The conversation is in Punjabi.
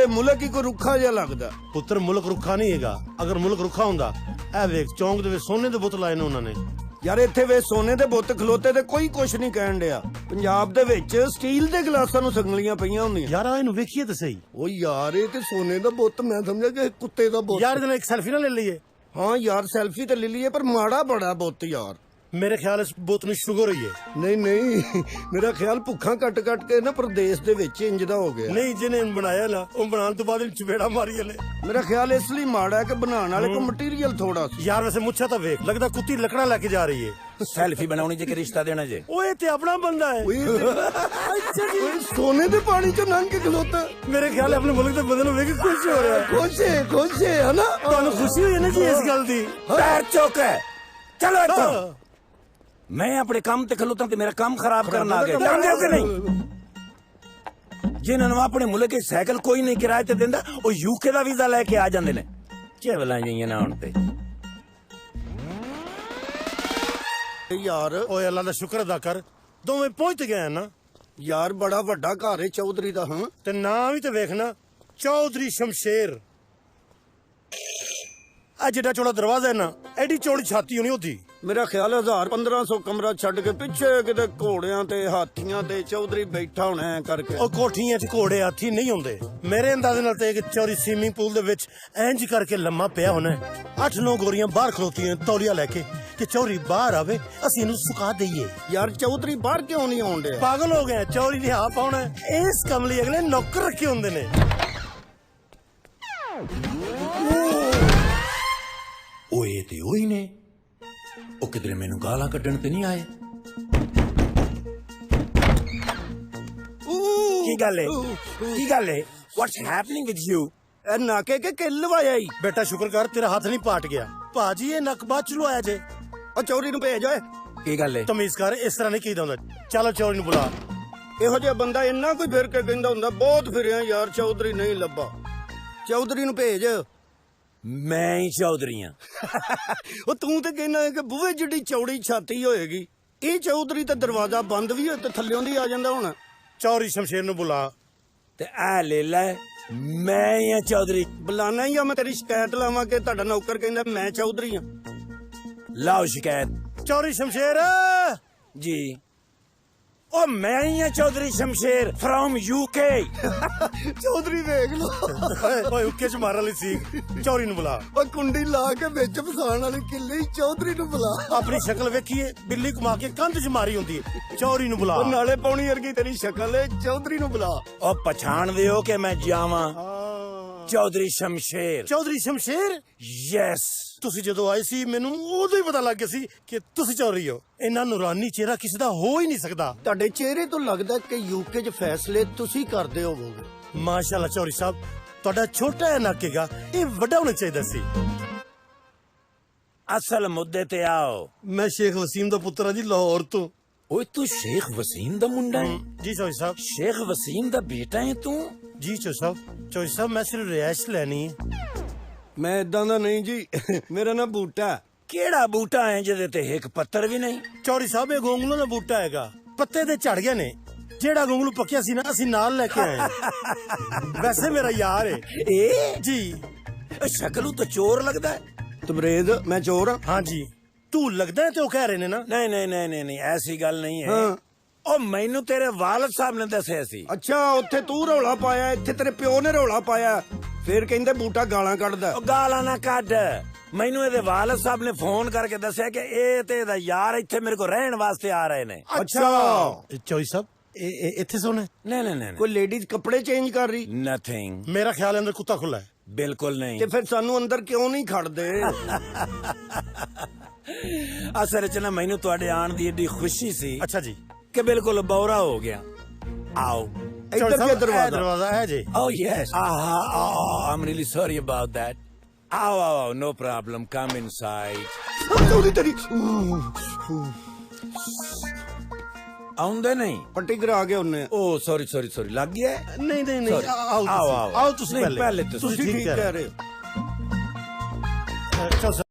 ਇਹ ਮੁਲਕ ਹੀ ਕੋਈ ਰੁੱਖਾ ਜਿਹਾ ਲੱਗਦਾ। ਪੁੱਤਰ ਮੁਲਕ ਰੁੱਖਾ ਨਹੀਂ ਹੈਗਾ। ਅਗਰ ਮੁਲਕ ਰੁੱਖਾ ਹੁੰਦਾ ਇਹ ਵੇਖ ਚੌਂਕ ਦੇ ਵਿੱਚ ਸੋਨੇ ਦੇ ਬੁੱਤ ਲਾਏ ਨੇ ਉਹਨਾਂ ਨੇ। ਯਾਰ ਇੱਥੇ ਵੇ ਸੋਨੇ ਦੇ ਬੁੱਤ ਖਲੋਤੇ ਤੇ ਕੋਈ ਕੁਛ ਨਹੀਂ ਕਹਿਣ ਡਿਆ। ਪੰਜਾਬ ਦੇ ਵਿੱਚ ਸਟੀਲ ਦੇ ਗਲਾਸਾਂ ਨੂੰ ਸੰਗਲੀਆਂ ਪਈਆਂ ਹੁੰਦੀਆਂ। ਯਾਰ ਇਹਨੂੰ ਵੇਖੀਏ ਤਾਂ ਸਹੀ। ਓ ਯਾਰ ਇਹ ਤੇ ਸੋਨੇ ਦਾ ਬੁੱਤ, ਮੈਂ ਸਮਝਿਆ ਕਿ ਕੁੱਤੇ ਦਾ ਬੁੱਤ। ਯਾਰ ਇਹਦੇ ਨਾਲ ਇੱਕ ਸੈਲਫੀ ਨਾ ਲੈ ਲਈਏ। ਹਾਂ ਯਾਰ ਸੈਲਫੀ ਤੇ ਲੈ ਲਈਏ, ਪਰ ਮਾੜਾ ਬੜਾ ਬੁੱਤ ਯਾਰ। ਮੇਰੇ ਖਿਆਲ ਇਸ ਬੁੱਤ ਨੂੰ ਸ਼ੂਗਰ ਹੋਈ ਹੈ। ਨਹੀਂ ਮੇਰਾ ਖਿਆਲ ਭੁੱਖਾਂ ਕੱਟ ਕੇ ਨਾ ਪ੍ਰਦੇਸ਼ ਦੇ ਵਿੱਚ ਇੰਜ ਦਾ ਹੋ ਗਿਆ। ਨਹੀਂ ਜਿਹਨੇ ਬਣਾਇਆ ਨਾ ਉਹ ਬਣਾਉਣ ਤੋਂ ਬਾਅਦ ਇਹਨੂੰ ਚਪੇੜਾ ਮਾਰੀ ਹਲੇ। ਮੇਰਾ ਖਿਆਲ ਇਸ ਲਈ ਮਾੜਾ ਹੈ ਕਿ ਬਣਾਉਣ ਵਾਲੇ ਕੋ ਮਟੀਰੀਅਲ ਥੋੜਾ ਸੀ। ਯਾਰ ਵੈਸੇ ਮੁੱਛਾਂ ਤਾਂ ਵੇਖ, ਲੱਗਦਾ ਕੁੱਤੀ ਲੱਕੜਾਂ ਲੈ ਕੇ ਜਾ ਰਹੀ ਹੈ। ਸੈਲਫੀ ਬਣਾਉਣੀ ਜੇ ਕਿ ਰਿਸ਼ਤਾ ਦੇਣਾ ਜੇ। ਓਏ ਤੇ ਆਪਣਾ ਬੰਦਾ ਹੈ। ਅੱਛਾ ਜੀ, ਸੋਨੇ ਦੇ ਪਾਣੀ ਚ ਲੰਘ ਕੇ ਖਲੋਤਾ। ਮੇਰੇ ਖਿਆਲ ਆਪਣੇ ਮੁਲਕ ਦੇ ਬੰਦੇ ਨੂੰ ਵੇਖ ਕੇ ਖੁਸ਼ ਹੋ ਰਿਹਾ ਹੈ। ਖੁਸ਼ ਹੈ ਹਨਾ? ਤੁਹਾਨੂੰ ਖੁਸ਼ੀ ਹੋਈ ਹੈ ਨਾ ਜੀ ਇਸ ਗੱਲ ਦੀ? ਪੈਰ ਚੁੱਕ ਚਲੋ ਇੱਥੋਂ। मैं अपने काम ते खलोता ते मेरा काम खराब करना आ गया। जानदे हो कि नहीं? जिन्होंने अपने मुल्क के साइकिल कोई नहीं किराए ते देंदा ओ यूके दा वीजा लेके आ जांदे ने। चेवलां जियां ना हुण ते यार। ਓਏ ਅੱਲਾ ਦਾ ਸ਼ੁਕਰ ਅਦਾ ਕਰ, ਦੋਵੇਂ ਪਹੁੰਚ ਗਏ ਨਾ। ਯਾਰ ਬੜਾ ਵੱਡਾ ਘਰ ਹੈ ਚੌਧਰੀ ਦਾ। ਹਾਂ ਤੇ ਨਾਂ ਵੀ ਤੇ ਵੇਖਣਾ, ਚੌਧਰੀ ਸ਼ਮਸ਼ੇਰ। ਆ ਜਿਹੜਾ ਚੌੜਾ ਦਰਵਾਜ਼ਾ ਹੈ ਨਾ, ਐਡੀ ਚੌੜੀ ਛਾਤੀ ਹੋਣੀ ਉਹਦੀ। ਮੇਰਾ ਖਿਆਲ 1000-1500 ਕਮਰਾ ਛੱਡ ਕੇ ਪਿੱਛੇ ਕਿਤੇ ਘੋੜਿਆਂ ਤੇ ਹਾਥੀਆਂ ਤੇ ਚੌਧਰੀ ਬੈਠਾ ਹੋਣਾ ਐ ਕਰਕੇ। ਉਹ ਕੋਠੀਆਂ 'ਚ ਘੋੜੇ ਹਾਥੀ ਨਹੀਂ ਹੁੰਦੇ। ਮੇਰੇ ਅੰਦਾਜ਼ੇ ਨਾਲ ਤੇ ਇੱਕ ਚੌਰੀ ਸਵੀਮਿੰਗ ਪੂਲ ਦੇ ਵਿੱਚ ਇੰਜ ਕਰਕੇ ਲੰਮਾ ਪਿਆ ਹੋਣਾ। 8-9 ਗੋਰੀਆਂ ਬਾਹਰ ਖਲੋਤੀਆਂ ਤੌਲੀਆ ਲੈ ਕੇ ਕਿ ਚੌਰੀ ਬਾਹਰ ਆਵੇ, ਅਸੀਂ ਇਹਨੂੰ ਸੁਕਾ ਦਈਏ। ਯਾਰ ਚੌਧਰੀ ਬਾਹਰ ਕਿਉਂ ਨਹੀਂ ਆਉਣ ਡਿਆ? ਪਾਗਲ ਹੋ ਗਏ, ਚੌਰੀ ਨੇ ਆ ਪਾਉਣਾ। ਇਸ ਕੰਮ ਲਈ ਅਗਲੇ ਨੌਕਰ ਰੱਖੇ ਹੁੰਦੇ ਨੇ। ओए ते ओही ने ओ किधरे मैनू गालां कड्डण ते नहीं आए। की गल है? What's happening with you? ਇਹ ਨਾਕੇ ਕੇ ਕਿੱਲ ਲਵਾਇਆ ਈ। ਬੇਟਾ ਸ਼ੁਕਰ ਕਰ ਤੇਰਾ ਹੱਥ ਨਹੀਂ ਪਾਟ ਗਿਆ। ਭਾਜੀ ਇਹ ਨੱਕ ਬਾਅਦ ਚ ਲਵਾਇਆ ਜੇ। ਉਹ ਚੌਧਰੀ ਨੂੰ ਭੇਜ ਓਏ। की गल है? ਤਮੀਜ਼ ਕਰ, ਇਸ ਤਰ੍ਹਾਂ ਨਹੀਂ ਕਹੀਦਾ ਹੁੰਦਾ। ਚਲੋ ਚੌਰੀ ਨੂੰ ਬੁਲਾ। ਇਹੋ ਜਿਹਾ ਬੰਦਾ ਇੰਨਾ ਕੋਈ ਫਿਰ ਕੇ ਕਹਿੰਦਾ ਹੁੰਦਾ, ਬਹੁਤ ਫਿਰਿਆ ਯਾਰ ਚੌਧਰੀ ਨਹੀਂ ਲੱਭਾ। ਚੌਧਰੀ ਨੂੰ ਭੇਜ। मैं ही चौधरी हाँ। ਉਹ ਤੂੰ ਤੇ ਕਹਿੰਦਾ ਕਿ ਬੂਹੇ ਜਿੱਡੀ ਚੌੜੀ ਛਾਤੀ ਹੋਏਗੀ। ਇਹ ਚੌਧਰੀ ਤਾਂ ਦਰਵਾਜ਼ਾ ਬੰਦ ਵੀ ਹੋਏ ਤੇ ਥੱਲਿਓਂ ਦੀ ਆ ਜਾਂਦਾ ਹੁਣ। ਚੌਰੀ ਸ਼ਮਸ਼ੇਰ ਨੂੰ ਬੁਲਾ। ते आ ले लै, मैं ही हाँ चौधरी। ਬੁਲਾਣਾ ਹੀ ਆ ਮੈਂ ਤੇਰੀ ਸ਼ਿਕਾਇਤ ਲਾਵਾਂ ਕਿ ਤੁਹਾਡਾ ਨੌਕਰ ਕਹਿੰਦਾ ਮੈਂ ਚੌਧਰੀ ਹਾਂ। लाओ शिकायत। ਚੌਰੀ ਸ਼ਮਸ਼ੇਰ जी ओ मैं ही हाँ चौधरी शमशेर फ्रॉम यूके। ਚੌਧਰੀ ਵੇਖ ਲੋ। ਓਏ ਉੱਕੇ ਚ ਮਾਰਨ ਲਈ ਸੀ। ਚੌਰੀ ਨੂੰ ਬੁਲਾ। ਉਹ ਕੁੰਡੀ ਲਾ ਕੇ ਵਿੱਚ ਫਸਾਉਣ ਵਾਲੀ ਕਿੱਲੀ ਚੌਧਰੀ ਨੂੰ ਬੁਲਾ। ਆਪਣੀ ਸ਼ਕਲ ਵੇਖੀਏ, ਬਿੱਲੀ ਘੁਮਾ ਕੇ ਕੰਧ 'ਚ ਮਾਰੀ ਹੁੰਦੀ ਹੈ। ਚੌਰੀ ਨੂੰ ਬੁਲਾ। ਉਹ ਨਾਲੇ ਪੌਣੀ ਵਰਗੀ ਤੇਰੀ ਸ਼ਕਲ ਏ, ਚੌਧਰੀ ਨੂੰ ਬੁਲਾ। ओ पछाण दे हो के मैं जावा चौधरी शमशेर। ਚੌਧਰੀ ਸ਼ਮਸ਼ੇਰ, यस। ਤੁਸੀਂ ਜਦੋਂ ਆਏ ਸੀ ਮੈਨੂੰ ਉਦੋਂ ਹੀ ਪਤਾ ਲੱਗ ਗਿਆ ਸੀ ਕਿ ਤੁਸੀਂ ਚੌਰੀ ਹੋ। ਇੰਨਾ ਨੂਰਾਨੀ ਚਿਹਰਾ ਕਿਸੇ ਦਾ ਹੋ ਹੀ ਨਹੀਂ ਸਕਦਾ। ਤੁਹਾਡੇ ਚਿਹਰੇ ਤੋਂ ਲੱਗਦਾ ਕਿ ਯੂਕੇ 'ਚ ਫੈਸਲੇ ਤੁਸੀਂ ਕਰਦੇ ਹੋਵੋਗੇ। ਮਾਸ਼ਾਅੱਲਾ ਚੌਰੀ ਸਾਹਿਬ, ਤੁਹਾਡਾ ਛੋਟਾ ਜਿਹਾ ਨੱਕ ਹੈਗਾ, ਇਹ ਵੱਡਾ ਹੋਣਾ ਚਾਹੀਦਾ ਸੀ। असल मुद्दे ते आओ। ਮੈਂ ਸ਼ੇਖ ਵਸੀਮ ਦਾ ਪੁੱਤਰ ਹਾਂ ਜੀ, ਲਾਹੌਰ ਤੋਂ। ओए तू शेख वसीम दा मुंडा है? ਜੀ ਚੌਰੀ ਸਾਹਿਬ। शेख वसीम दा बेटा है तू? ਜੀ ਚੌਰੀ ਸਾਹਿਬ। ਚੌਰੀ ਸਾਹਿਬ ਮੈਂ ਸਿਰਫ ਰਿਹਾਇਸ਼ ਲੈਣੀ ਹੈ। ਮੈਂ ਇਦਾਂ ਦਾ ਨਹੀਂ ਜੀ, ਮੇਰਾ ਨਾਂ ਬੂਟਾ। केड़ा बूटा है जिदे ते एक पत्थर भी नहीं? ਚੌਰੀ ਸਾਹਿਬ ਇਹ ਗੋਂਗਲੂ ਦਾ ਬੂਟਾ ਹੈਗਾ, ਪੱਤੇ ਤੇ ਝੜ ਗਏ ਨੇ। ਜਿਹੜਾ ਗੋਂਗਲੂ ਪੱਕਿਆ ਸੀ ਨਾ ਅਸੀਂ ਨਾਲ ਲੈ ਕੇ ਆਏ। ਵੈਸੇ ਮੇਰਾ ਯਾਰ ਹੈ। ए ਜੀ शक्ल तो चोर लगदा है। ਤਬਰੇਜ਼, ਮੈਂ ਚੋਰ ਹਾਂ। हाँ जी, तू लगता है तो कह रहे ने ना। नहीं नहीं नहीं नहीं नहीं ऐसी गल नहीं है। हाँ। ओ मैनू तेरे वालिद साहब ने दस्या सी। ਅੱਛਾ ਉੱਥੇ ਤੂੰ ਰੌਲਾ ਪਾਇਆ, ਇੱਥੇ ਤੇਰੇ ਪਿਓ ਨੇ ਰੌਲਾ ਪਾਇਆ। ਫਿਰ ਕਹਿੰਦੇ ਬੂਟਾ ਗਾਲਾਂ ਕੱਢਦਾ। ओ गाला ना कड। मैनू ਇਹਦੇ ਵਾਲਿਦ ਸਾਹਿਬ ਨੇ ਫੋਨ ਕਰਕੇ ਦੱਸਿਆ ਕਿ ਇਹ ਤੇ ਇਹਦਾ ਯਾਰ ਇੱਥੇ ਮੇਰੇ ਕੋਲ ਰਹਿਣ ਵਾਸਤੇ ਆ ਰਹੇ ਨੇ। ਅੱਛਾ चौधरी साहब इतने सोने नहीं नहीं नहीं ਕੋਈ ਲੇਡੀਜ਼ ਕੱਪੜੇ ਚੇਂਜ ਕਰ ਰਹੀ? नथिंग। मेरा ख्याल है अंदर कुत्ता खुला है। बिल्कुल ਤੇ नहीं। ਫਿਰ ਸਾਨੂੰ ਅੰਦਰ ਕਿਉਂ ਨਹੀਂ ਖੜਦੇ? ਅਸਲ ਚ ਨਾ ਮੈਨੂੰ ਤੁਹਾਡੇ ਆਣ ਦੀ ਏਡੀ ਖੁਸ਼ੀ ਸੀ अच्छा जी। ਕਿ ਬਿਲਕੁਲ ਬੌਰਾ ਹੋ ਗਿਆ। आओ। ਇੱਧਰ चौधरी ਕੇ साहब, ਦਰਵਾਜ਼ਾ। दरवाजा है जी। Oh yes. I'm really sorry about that. आओ no problem. Come inside. Chaudhary ਤੇਰੀ ਆਉਂਦੇ ਨਹੀਂ? ਪੱਟੀ ਕਰਾ ਕੇ ਉਹਨੇ। ओ सॉरी सॉरी सॉरी लग गया है? नहीं नहीं नहीं, Sorry. आओ आओ, आओ आओ। आओ तुसी नहीं, पहले पहले तुसी। तुसी ਤੁਸੀਂ ठीक ਠੀਕ कह ਕਹਿ रहे ਰਹੇ ਹੋ। चौधरी साहब